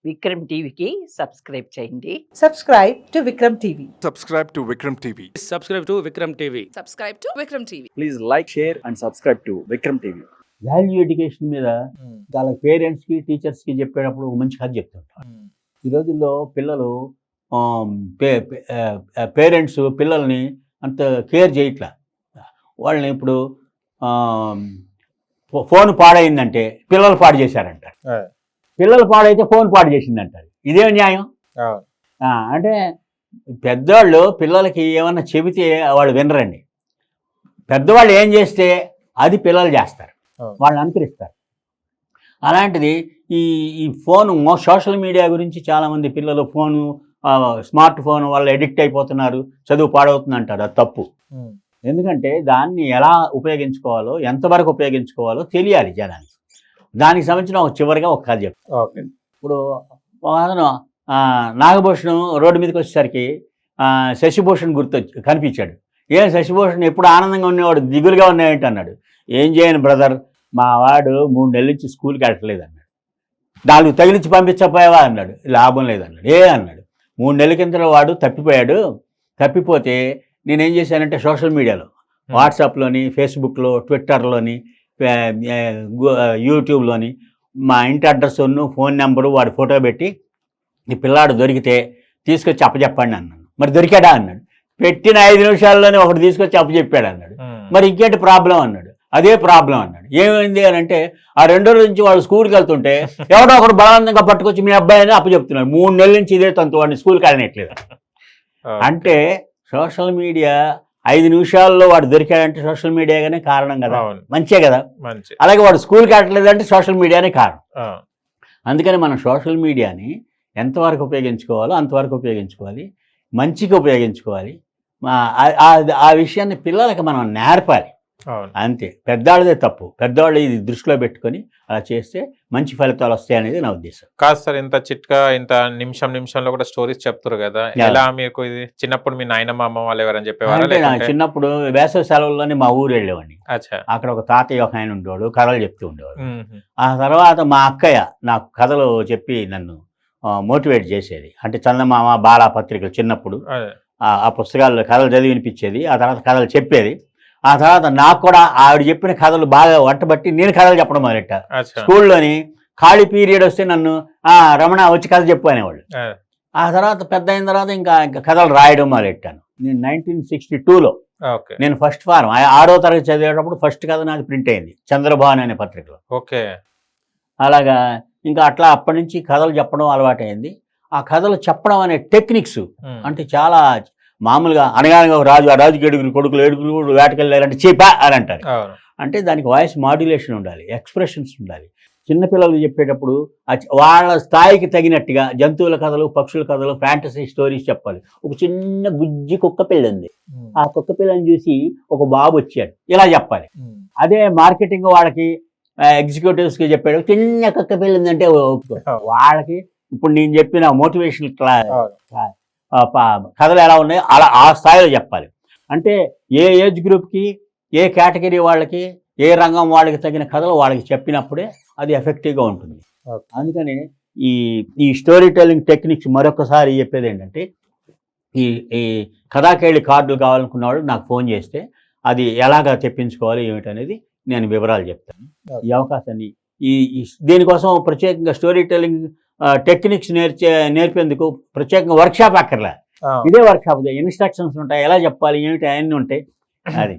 విక్రమ్ టీవీకి సబ్స్క్రైబ్ చేయండి. Subscribe to Vikram TV. Subscribe to Vikram TV. Subscribe to Vikram TV. Subscribe to Vikram TV. Please like, share and subscribe to Vikram TV. Value education మీద వాళ్ళ పేరెంట్స్కి టీచర్స్కి చెప్పేటప్పుడు ఒక మంచి కథ చెప్తుంటారు. ఈ రోజుల్లో పిల్లలు పేరెంట్స్ పిల్లల్ని అంత కేర్ చేయట్లా. వాళ్ళని ఇప్పుడు ఫోన్ పాడైందంటే పిల్లలు పాడు చేశారంటారు, పిల్లలు పాడైతే ఫోన్ పాడు చేసిందంటారు. ఇదే న్యాయం? అంటే పెద్దవాళ్ళు పిల్లలకి ఏమన్నా చెబితే వాళ్ళు వినరండి. పెద్దవాళ్ళు ఏం చేస్తే అది పిల్లలు చేస్తారు, వాళ్ళు అనుకరిస్తారు. అలాంటిది ఈ ఫోను సోషల్ మీడియా గురించి చాలామంది పిల్లలు ఫోను స్మార్ట్ ఫోన్ వల్ల ఎడిక్ట్ అయిపోతున్నారు, చదువు పాడవుతుంది అంటారు. అది తప్పు. ఎందుకంటే దాన్ని ఎలా ఉపయోగించుకోవాలో ఎంతవరకు ఉపయోగించుకోవాలో తెలియాలి జనానికి. దానికి సంబంధించిన చివరిగా ఒక కథ చెప్తాను. ఇప్పుడు అతను నాగభూషణం రోడ్డు మీదకి వచ్చేసరికి శశిభూషణ్ కనిపించాడు. ఏం శశిభూషణ్ ఎప్పుడు ఆనందంగా ఉండేవాడు, దిగులుగా ఉన్నాయంటే అన్నాడు. ఏం చేయను బ్రదర్, మా వాడు 3 నెలల నుంచి స్కూల్కి వెళ్ళట్లేదు అన్నాడు. 4 తగిలించి పంపించకపోయావా అన్నాడు. లాభం లేదన్నాడు. అన్నాడు 3 నెలల కింద వాడు తప్పిపోతే నేనేం చేశానంటే సోషల్ మీడియాలో వాట్సాప్లోని, ఫేస్బుక్లో, ట్విట్టర్లోని, యూట్యూబ్లోని మా ఇంటి అడ్రస్, ఫోన్ నెంబరు, వాడి ఫోటో పెట్టి ఈ పిల్లాడు దొరికితే తీసుకొచ్చి అప్పచెప్పండి అన్నాను. మరి దొరికాడా అన్నాడు. పెట్టిన 5 నిమిషాల్లోనే ఒకటి తీసుకొచ్చి అప్పచెప్పాడు అన్నాడు. మరి ఇంకేంటి ప్రాబ్లం అన్నాడు. అదే ప్రాబ్లం అన్నాడు. ఏమైంది అని అంటే ఆ 2 రోజుల నుంచి వాడు స్కూల్కి వెళ్తుంటే ఎవడో ఒకడు బలవంతంగా పట్టుకొచ్చి మీ అబ్బాయి అని అప్పచెప్తున్నాడు. 3 నెలల నుంచి ఇదే తంతు వాడిని స్కూల్కి వెళ్ళనట్లేదు. అంటే సోషల్ మీడియా 5 నిమిషాల్లో వాడు దొరికాడంటే సోషల్ మీడియాగానే కారణం కదా, మంచే కదా. అలాగే వాడు స్కూల్కి వెళ్ళట్లేదంటే సోషల్ మీడియానే కారణం. అందుకని మనం సోషల్ మీడియాని ఎంతవరకు ఉపయోగించుకోవాలో అంతవరకు ఉపయోగించుకోవాలి, మంచిగా ఉపయోగించుకోవాలి. ఆ విషయాన్ని పిల్లలకి మనం నేర్పాలి, అంతే. పెద్దవాళ్ళదే తప్పు. పెద్దవాళ్ళు ఇది దృష్టిలో పెట్టుకొని అలా చేస్తే మంచి ఫలితాలు వస్తాయి అనేది నా ఉద్దేశం. కాదు సార్, ఇంత చిట్కా ఇంత నిమిషంలో కూడా స్టోరీస్ చెప్తారు కదా, ఎలా మీకు ఇది చిన్నప్పుడు మీ నాయనమ్మ అమ్మ వాళ్ళు ఎవరని చెప్పేవారు? చిన్నప్పుడు వేసవి సెలవుల్లోనే మా ఊరు వెళ్ళేవాడిని. అక్కడ ఒక తాతయ్య ఒక ఆయన ఉండేవాడు, కథలు చెప్తూ ఉండేవాడు. ఆ తర్వాత మా అక్కయ్య నాకు కథలు చెప్పి నన్ను మోటివేట్ చేసేది. అంటే చందమామ, బాలా పత్రికలు చిన్నప్పుడు ఆ పుస్తకాల్లో కథలు చదివి వినిపించేది. ఆ తర్వాత కథలు చెప్పేది. ఆ తర్వాత నాకు కూడా ఆవిడ చెప్పిన కథలు బాగా వంటబట్టి నేను కథలు చెప్పడం మొదలెట్టా. స్కూల్లోని ఖాళీ పీరియడ్ వస్తే నన్ను రమణ వచ్చి కథ చెప్పు అనేవాళ్ళు. ఆ తర్వాత పెద్ద అయిన తర్వాత ఇంకా కథలు రాయడం మొదలెట్టాను. నేను 1962లో నేను ఫస్ట్ ఫారం 6వ తరగతి చదివేటప్పుడు ఫస్ట్ కథ నాది ప్రింట్ అయింది చంద్రభాను అనే పత్రికలో. అలాగా ఇంకా అట్లా అప్పటి నుంచి కథలు చెప్పడం అలవాటైంది. ఆ కథలు చెప్పడం అనే టెక్నిక్స్ అంటే చాలా మామూలుగా అనగానగా రాజు, ఆ రాజుకి 7 కొడుకులు 7 వేటకెళ్ళారంటే చీపా అని అంటారు. అంటే దానికి వాయిస్ మాడ్యులేషన్ ఉండాలి, ఎక్స్ప్రెషన్స్ ఉండాలి. చిన్నపిల్లలు చెప్పేటప్పుడు వాళ్ళ స్థాయికి తగినట్టుగా జంతువుల కథలు, పక్షుల కథలు, ఫ్యాంటసీ స్టోరీస్ చెప్పాలి. ఒక చిన్న బుజ్జి కుక్క పిల్ల ఉంది, ఆ కుక్క పిల్లని చూసి ఒక బాబు వచ్చాడు, ఇలా చెప్పాలి. అదే మార్కెటింగ్ వాళ్ళకి ఎగ్జిక్యూటివ్స్కి చెప్పాడు, చిన్న కుక్క పిల్ల ఉందంటే వాళ్ళకి ఇప్పుడు నేను చెప్పిన మోటివేషనల్ కథలు ఎలా ఉన్నాయో అలా ఆ స్థాయిలో చెప్పాలి. అంటే ఏ ఏజ్ గ్రూప్కి, ఏ కేటగిరీ వాళ్ళకి, ఏ రంగం వాళ్ళకి తగిన కథలు వాళ్ళకి చెప్పినప్పుడే అది ఎఫెక్టివ్గా ఉంటుంది. అందుకని ఈ స్టోరీ టెల్లింగ్ టెక్నిక్స్ మరొకసారి చెప్పేది ఏంటంటే, ఈ కథాకేళి కార్డులు కావాలనుకున్నవాడు నాకు ఫోన్ చేస్తే అది ఎలాగా తెప్పించుకోవాలి ఏమిటనేది నేను వివరాలు చెప్తాను. ఈ అవకాశాన్ని దీనికోసం ప్రత్యేకంగా స్టోరీ టెల్లింగ్ టెక్నిక్స్ నేర్పేందుకు ప్రత్యేకంగా వర్క్షాప్ అక్కర్లే. ఇదే వర్క్షాప్, ఇన్స్ట్రక్షన్స్ ఉంటాయి, ఎలా చెప్పాలి ఏమిటి అవన్నీ ఉంటాయి. అది